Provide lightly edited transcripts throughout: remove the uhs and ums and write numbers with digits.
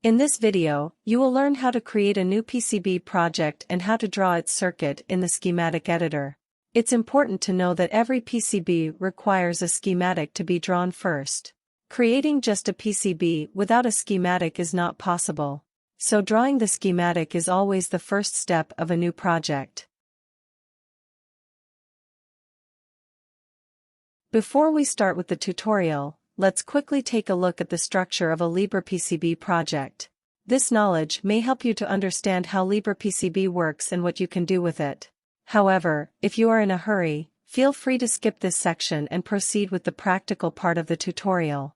In this video, you will learn how to create a new PCB project and how to draw its circuit in the schematic editor. It's important to know that every PCB requires a schematic to be drawn first. Creating just a PCB without a schematic is not possible. So drawing the schematic is always the first step of a new project. Before we start with the tutorial, let's quickly take a look at the structure of a LibrePCB project. This knowledge may help you to understand how LibrePCB works and what you can do with it. However, if you are in a hurry, feel free to skip this section and proceed with the practical part of the tutorial.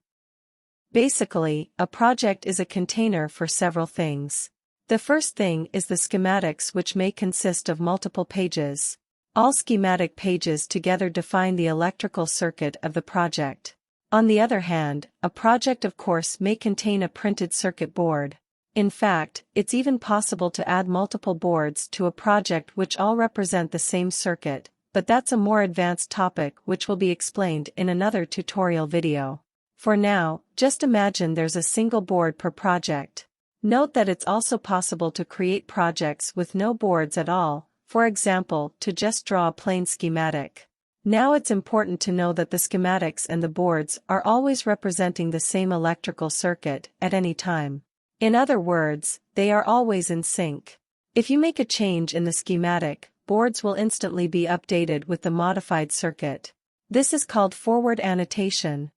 Basically, a project is a container for several things. The first thing is the schematics, which may consist of multiple pages. All schematic pages together define the electrical circuit of the project. On the other hand, a project of course may contain a printed circuit board. In fact, it's even possible to add multiple boards to a project which all represent the same circuit, but that's a more advanced topic which will be explained in another tutorial video. For now, just imagine there's a single board per project. Note that it's also possible to create projects with no boards at all, for example, to just draw a plain schematic. Now it's important to know that the schematics and the boards are always representing the same electrical circuit at any time. In other words, they are always in sync. If you make a change in the schematic, boards will instantly be updated with the modified circuit. This is called forward annotation.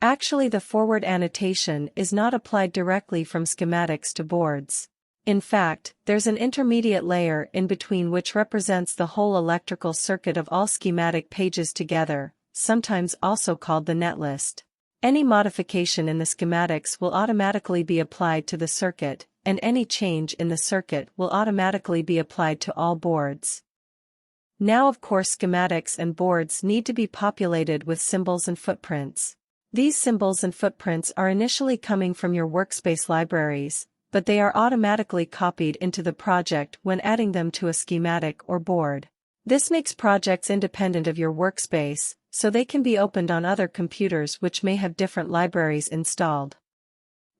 Actually, the forward annotation is not applied directly from schematics to boards. In fact, there's an intermediate layer in between which represents the whole electrical circuit of all schematic pages together, sometimes also called the netlist. Any modification in the schematics will automatically be applied to the circuit, and any change in the circuit will automatically be applied to all boards. Now of course schematics and boards need to be populated with symbols and footprints. These symbols and footprints are initially coming from your workspace libraries, but they are automatically copied into the project when adding them to a schematic or board. This makes projects independent of your workspace, so they can be opened on other computers which may have different libraries installed.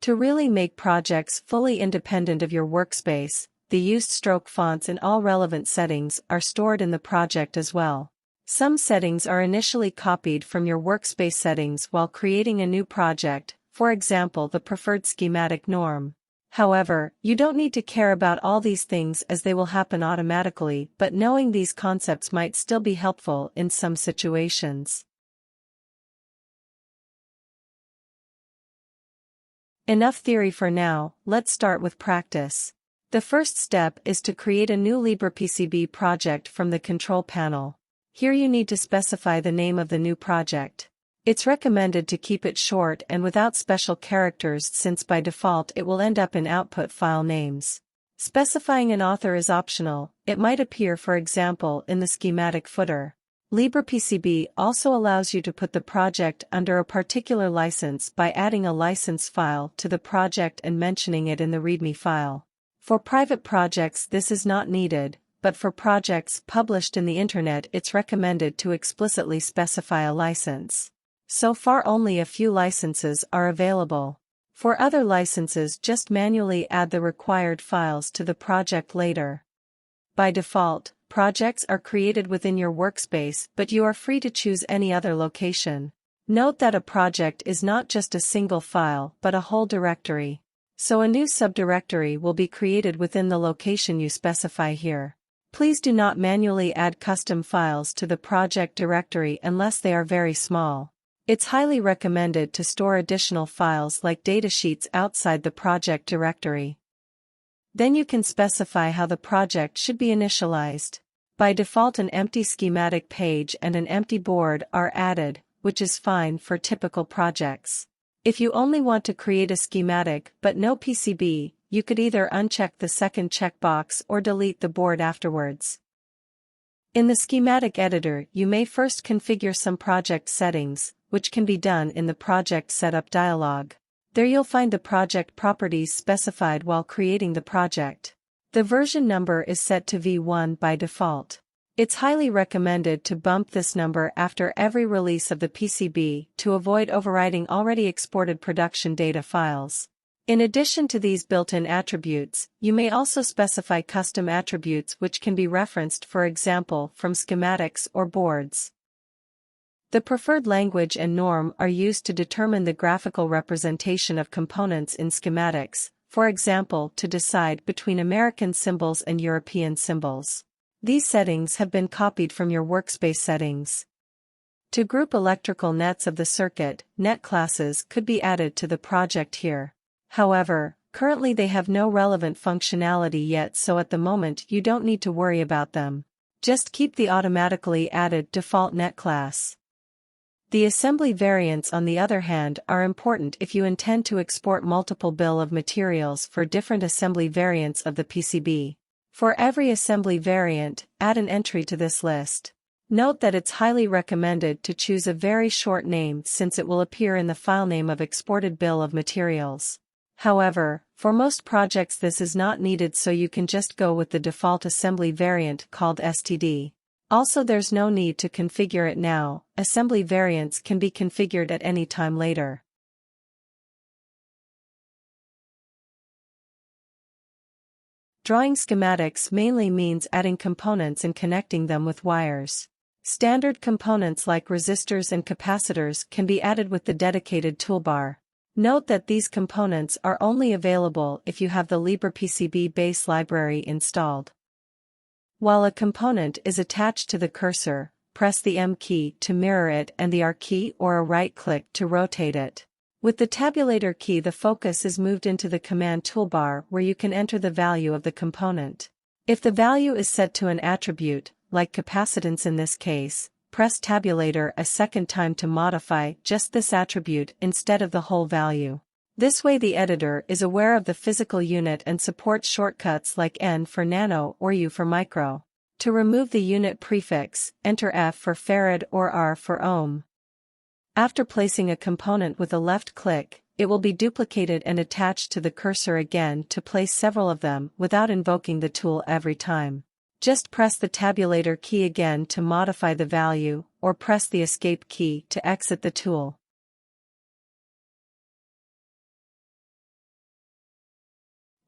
To really make projects fully independent of your workspace, the used stroke fonts in all relevant settings are stored in the project as well. Some settings are initially copied from your workspace settings while creating a new project, for example the preferred schematic norm. However, you don't need to care about all these things as they will happen automatically, but knowing these concepts might still be helpful in some situations. Enough theory for now, let's start with practice. The first step is to create a new LibrePCB project from the control panel. Here you need to specify the name of the new project. It's recommended to keep it short and without special characters since by default it will end up in output file names. Specifying an author is optional, it might appear for example in the schematic footer. LibrePCB also allows you to put the project under a particular license by adding a license file to the project and mentioning it in the README file. For private projects this is not needed, but for projects published in the internet it's recommended to explicitly specify a license. So far only a few licenses are available. For other licenses just manually add the required files to the project later. By default, projects are created within your workspace, but you are free to choose any other location. Note that a project is not just a single file but a whole directory. So a new subdirectory will be created within the location you specify here. Please do not manually add custom files to the project directory unless they are very small. It's highly recommended to store additional files like datasheets outside the project directory. Then you can specify how the project should be initialized. By default an empty schematic page and an empty board are added, which is fine for typical projects. If you only want to create a schematic but no PCB, you could either uncheck the second checkbox or delete the board afterwards. In the schematic editor you may first configure some project settings, which can be done in the Project Setup dialog. There you'll find the project properties specified while creating the project. The version number is set to V1 by default. It's highly recommended to bump this number after every release of the PCB to avoid overwriting already exported production data files. In addition to these built-in attributes, you may also specify custom attributes which can be referenced, for example, from schematics or boards. The preferred language and norm are used to determine the graphical representation of components in schematics, for example, to decide between American symbols and European symbols. These settings have been copied from your workspace settings. To group electrical nets of the circuit, net classes could be added to the project here. However, currently they have no relevant functionality yet, so at the moment you don't need to worry about them. Just keep the automatically added default net class. The assembly variants, on the other hand, are important if you intend to export multiple bill of materials for different assembly variants of the PCB. For every assembly variant, add an entry to this list. Note that it's highly recommended to choose a very short name since it will appear in the file name of exported bill of materials. However, for most projects this is not needed, so you can just go with the default assembly variant called STD. Also, there's no need to configure it now, assembly variants can be configured at any time later. Drawing schematics mainly means adding components and connecting them with wires. Standard components like resistors and capacitors can be added with the dedicated toolbar. Note that these components are only available if you have the LibrePCB base library installed. While a component is attached to the cursor, press the M key to mirror it and the R key or a right-click to rotate it. With the tabulator key, the focus is moved into the command toolbar where you can enter the value of the component. If the value is set to an attribute, like capacitance in this case, press tabulator a second time to modify just this attribute instead of the whole value. This way the editor is aware of the physical unit and supports shortcuts like N for nano or U for micro. To remove the unit prefix, enter F for farad or R for ohm. After placing a component with a left click, it will be duplicated and attached to the cursor again to place several of them without invoking the tool every time. Just press the tabulator key again to modify the value, or press the escape key to exit the tool.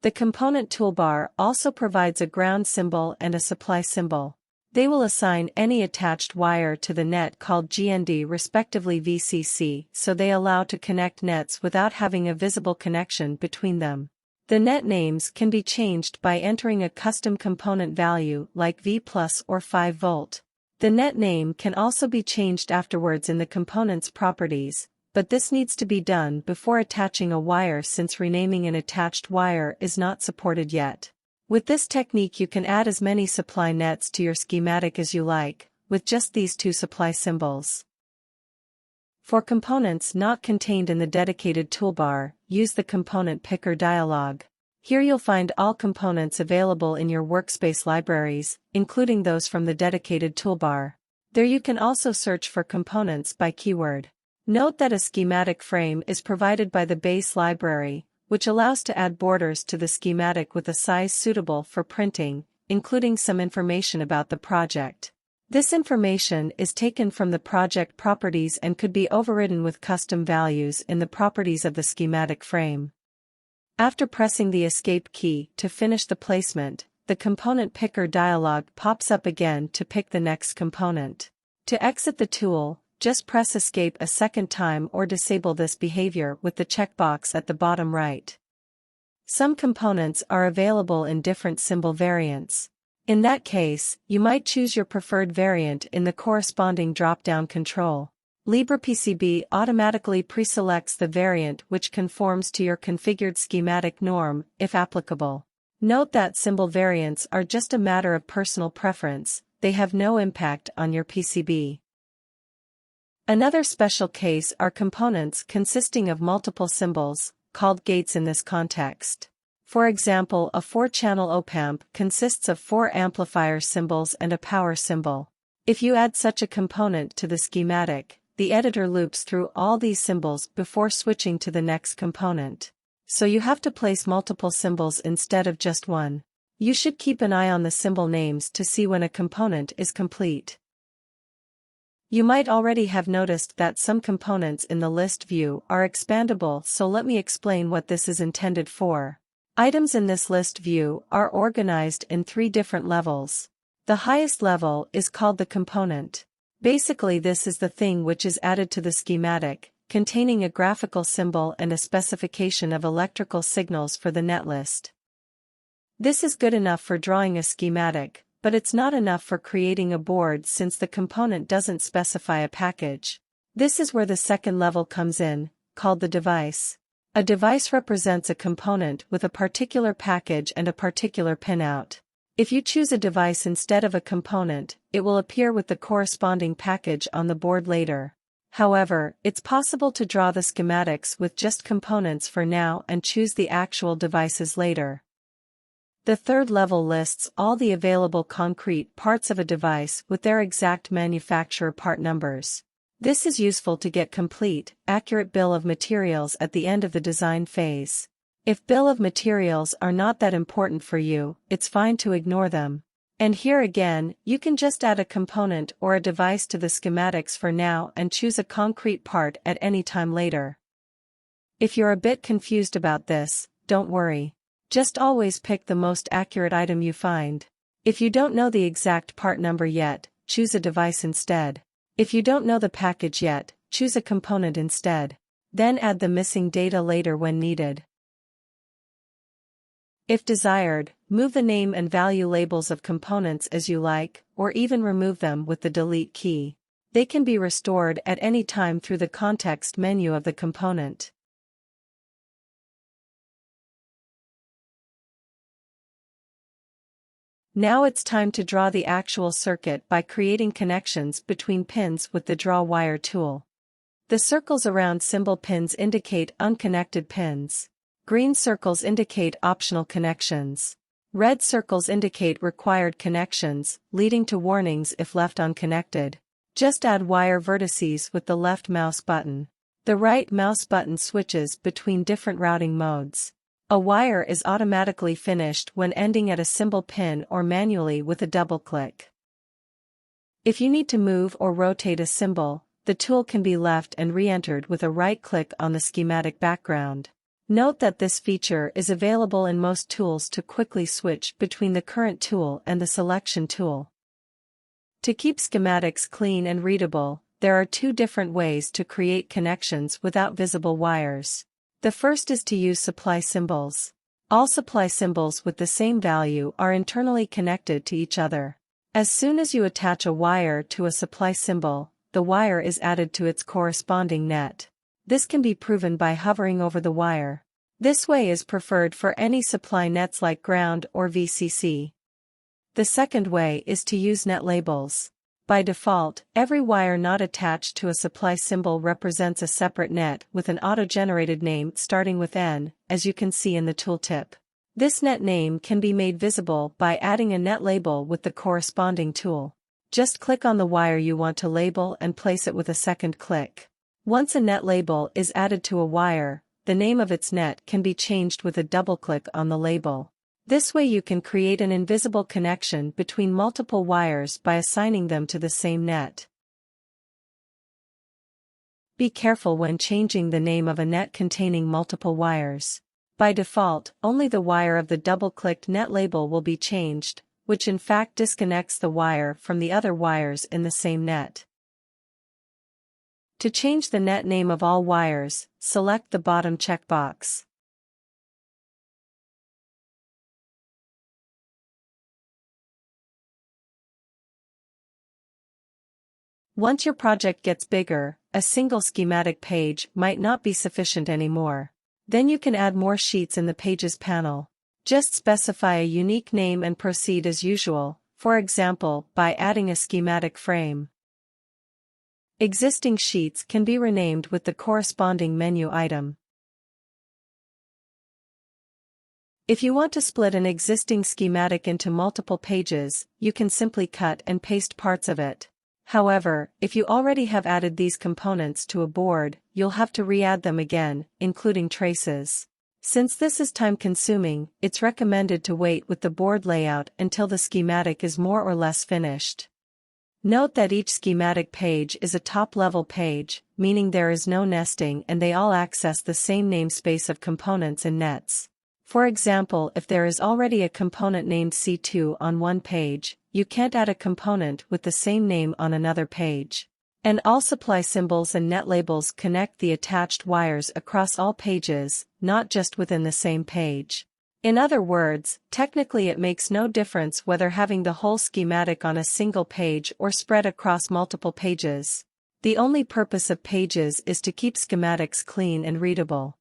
The component toolbar also provides a ground symbol and a supply symbol. They will assign any attached wire to the net called GND, respectively VCC, so they allow to connect nets without having a visible connection between them. The net names can be changed by entering a custom component value like V+ or 5 volt. The net name can also be changed afterwards in the component's properties, but this needs to be done before attaching a wire since renaming an attached wire is not supported yet. With this technique you can add as many supply nets to your schematic as you like, with just these two supply symbols. For components not contained in the dedicated toolbar, use the component picker dialog. Here you'll find all components available in your workspace libraries, including those from the dedicated toolbar. There you can also search for components by keyword. Note that a schematic frame is provided by the base library, which allows to add borders to the schematic with a size suitable for printing, including some information about the project. This information is taken from the project properties and could be overridden with custom values in the properties of the schematic frame. After pressing the escape key to finish the placement, the component picker dialog pops up again to pick the next component. To exit the tool, just press escape a second time or disable this behavior with the checkbox at the bottom right. Some components are available in different symbol variants. In that case, you might choose your preferred variant in the corresponding drop-down control. LibrePCB automatically preselects the variant which conforms to your configured schematic norm, if applicable. Note that symbol variants are just a matter of personal preference, they have no impact on your PCB. Another special case are components consisting of multiple symbols, called gates in this context. For example, a 4-channel op-amp consists of 4 amplifier symbols and a power symbol. If you add such a component to the schematic, the editor loops through all these symbols before switching to the next component. So you have to place multiple symbols instead of just one. You should keep an eye on the symbol names to see when a component is complete. You might already have noticed that some components in the list view are expandable, so let me explain what this is intended for. Items in this list view are organized in 3 different levels. The highest level is called the component. Basically, this is the thing which is added to the schematic, containing a graphical symbol and a specification of electrical signals for the netlist. This is good enough for drawing a schematic, but it's not enough for creating a board since the component doesn't specify a package. This is where the second level comes in, called the device. A device represents a component with a particular package and a particular pinout. If you choose a device instead of a component, it will appear with the corresponding package on the board later. However, it's possible to draw the schematics with just components for now and choose the actual devices later. The third level lists all the available concrete parts of a device with their exact manufacturer part numbers. This is useful to get complete, accurate bill of materials at the end of the design phase. If bill of materials are not that important for you, it's fine to ignore them. And here again, you can just add a component or a device to the schematics for now and choose a concrete part at any time later. If you're a bit confused about this, don't worry. Just always pick the most accurate item you find. If you don't know the exact part number yet, choose a device instead. If you don't know the package yet, choose a component instead. Then add the missing data later when needed. If desired, move the name and value labels of components as you like, or even remove them with the delete key. They can be restored at any time through the context menu of the component. Now it's time to draw the actual circuit by creating connections between pins with the Draw Wire tool. The circles around symbol pins indicate unconnected pins. Green circles indicate optional connections. Red circles indicate required connections, leading to warnings if left unconnected. Just add wire vertices with the left mouse button. The right mouse button switches between different routing modes. A wire is automatically finished when ending at a symbol pin or manually with a double click. If you need to move or rotate a symbol, the tool can be left and re-entered with a right click on the schematic background. Note that this feature is available in most tools to quickly switch between the current tool and the selection tool. To keep schematics clean and readable, there are 2 different ways to create connections without visible wires. The first is to use supply symbols. All supply symbols with the same value are internally connected to each other. As soon as you attach a wire to a supply symbol, the wire is added to its corresponding net. This can be proven by hovering over the wire. This way is preferred for any supply nets like ground or VCC. The second way is to use net labels. By default, every wire not attached to a supply symbol represents a separate net with an auto-generated name starting with N, as you can see in the tooltip. This net name can be made visible by adding a net label with the corresponding tool. Just click on the wire you want to label and place it with a second click. Once a net label is added to a wire, the name of its net can be changed with a double click on the label. This way you can create an invisible connection between multiple wires by assigning them to the same net. Be careful when changing the name of a net containing multiple wires. By default, only the wire of the double-clicked net label will be changed, which in fact disconnects the wire from the other wires in the same net. To change the net name of all wires, select the bottom checkbox. Once your project gets bigger, a single schematic page might not be sufficient anymore. Then you can add more sheets in the Pages panel. Just specify a unique name and proceed as usual, for example, by adding a schematic frame. Existing sheets can be renamed with the corresponding menu item. If you want to split an existing schematic into multiple pages, you can simply cut and paste parts of it. However, if you already have added these components to a board, you'll have to re-add them again, including traces. Since this is time-consuming, it's recommended to wait with the board layout until the schematic is more or less finished. Note that each schematic page is a top-level page, meaning there is no nesting and they all access the same namespace of components and nets. For example, if there is already a component named C2 on one page, you can't add a component with the same name on another page. And all supply symbols and net labels connect the attached wires across all pages, not just within the same page. In other words, technically it makes no difference whether having the whole schematic on a single page or spread across multiple pages. The only purpose of pages is to keep schematics clean and readable.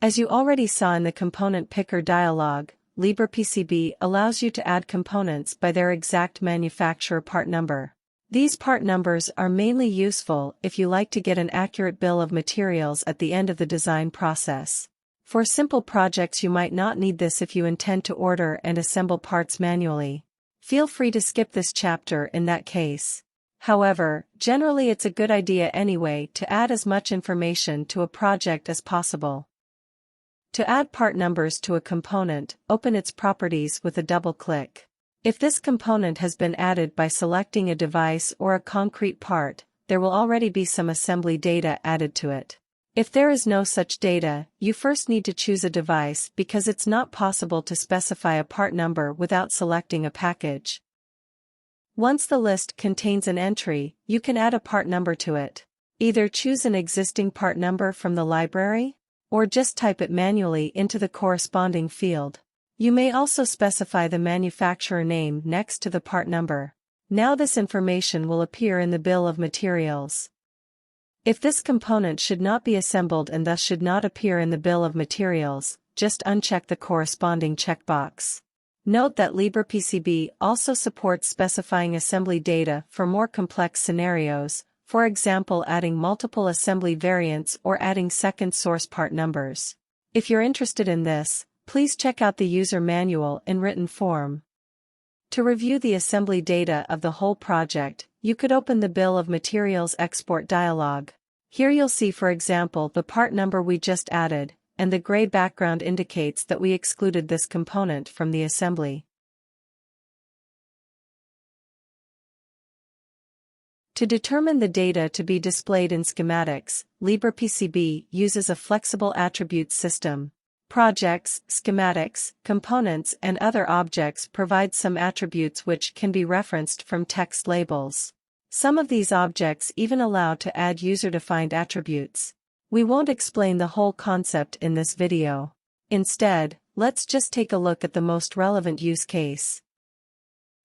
As you already saw in the component picker dialog, LibrePCB allows you to add components by their exact manufacturer part number. These part numbers are mainly useful if you like to get an accurate bill of materials at the end of the design process. For simple projects you might not need this if you intend to order and assemble parts manually. Feel free to skip this chapter in that case. However, generally it's a good idea anyway to add as much information to a project as possible. To add part numbers to a component, open its properties with a double click. If this component has been added by selecting a device or a concrete part, there will already be some assembly data added to it. If there is no such data, you first need to choose a device because it's not possible to specify a part number without selecting a package. Once the list contains an entry, you can add a part number to it. Either choose an existing part number from the library, or just type it manually into the corresponding field. You may also specify the manufacturer name next to the part number. Now this information will appear in the bill of materials. If this component should not be assembled and thus should not appear in the bill of materials, just uncheck the corresponding checkbox. Note that LibrePCB also supports specifying assembly data for more complex scenarios, for example adding multiple assembly variants or adding second source part numbers. If you're interested in this, please check out the user manual in written form. To review the assembly data of the whole project, you could open the Bill of Materials export dialog. Here you'll see for example the part number we just added, and the gray background indicates that we excluded this component from the assembly. To determine the data to be displayed in schematics, LibrePCB uses a flexible attributes system. Projects, schematics, components and other objects provide some attributes which can be referenced from text labels. Some of these objects even allow to add user-defined attributes. We won't explain the whole concept in this video. Instead, let's just take a look at the most relevant use case.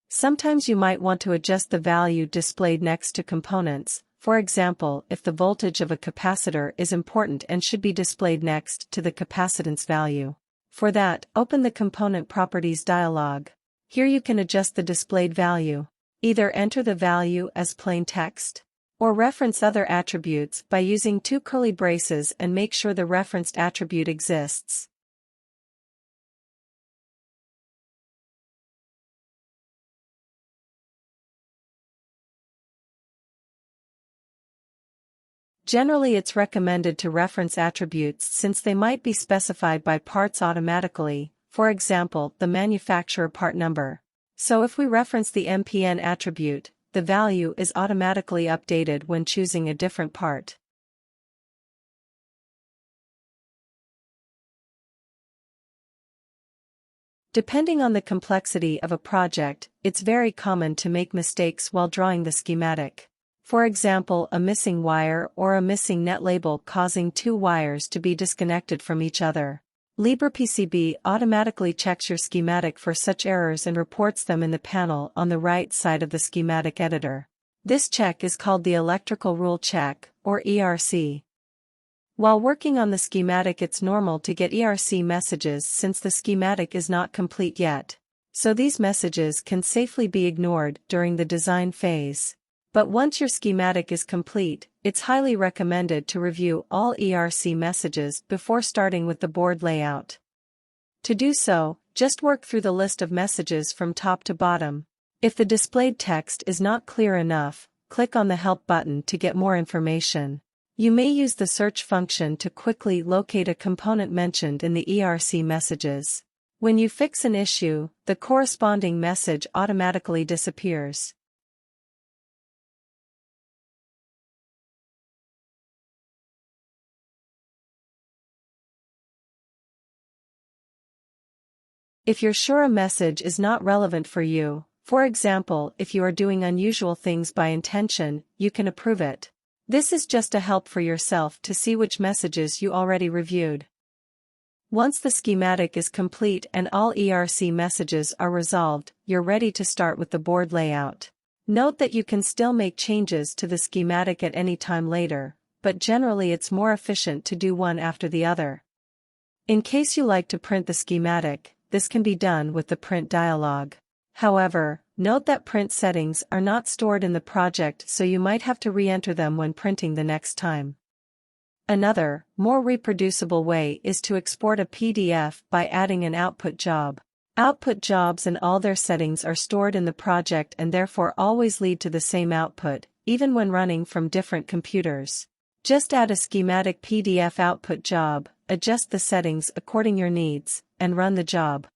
Sometimes you might want to adjust the value displayed next to components. For example, if the voltage of a capacitor is important and should be displayed next to the capacitance value. For that, open the Component Properties dialog. Here you can adjust the displayed value. Either enter the value as plain text, or reference other attributes by using two curly braces and make sure the referenced attribute exists. Generally it's recommended to reference attributes since they might be specified by parts automatically, for example the manufacturer part number. So if we reference the MPN attribute, the value is automatically updated when choosing a different part. Depending on the complexity of a project, it's very common to make mistakes while drawing the schematic. For example, a missing wire or a missing net label causing two wires to be disconnected from each other. LibrePCB automatically checks your schematic for such errors and reports them in the panel on the right side of the schematic editor. This check is called the electrical rule check, or ERC. While working on the schematic, it's normal to get ERC messages since the schematic is not complete yet. So these messages can safely be ignored during the design phase. But once your schematic is complete, it's highly recommended to review all ERC messages before starting with the board layout. To do so, just work through the list of messages from top to bottom. If the displayed text is not clear enough, click on the Help button to get more information. You may use the search function to quickly locate a component mentioned in the ERC messages. When you fix an issue, the corresponding message automatically disappears. If you're sure a message is not relevant for you, for example, if you are doing unusual things by intention, you can approve it. This is just a help for yourself to see which messages you already reviewed. Once the schematic is complete and all ERC messages are resolved, you're ready to start with the board layout. Note that you can still make changes to the schematic at any time later, but generally it's more efficient to do one after the other. In case you like to print the schematic, this can be done with the print dialog. However, note that print settings are not stored in the project, so you might have to re-enter them when printing the next time. Another, more reproducible way is to export a PDF by adding an output job. Output jobs and all their settings are stored in the project and therefore always lead to the same output, even when running from different computers. Just add a schematic PDF output job, adjust the settings according to your needs, and run the job.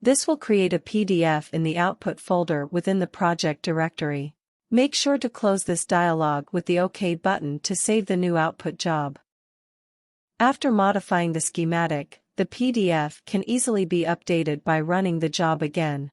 This will create a PDF in the output folder within the project directory. Make sure to close this dialog with the OK button to save the new output job. After modifying the schematic, the PDF can easily be updated by running the job again.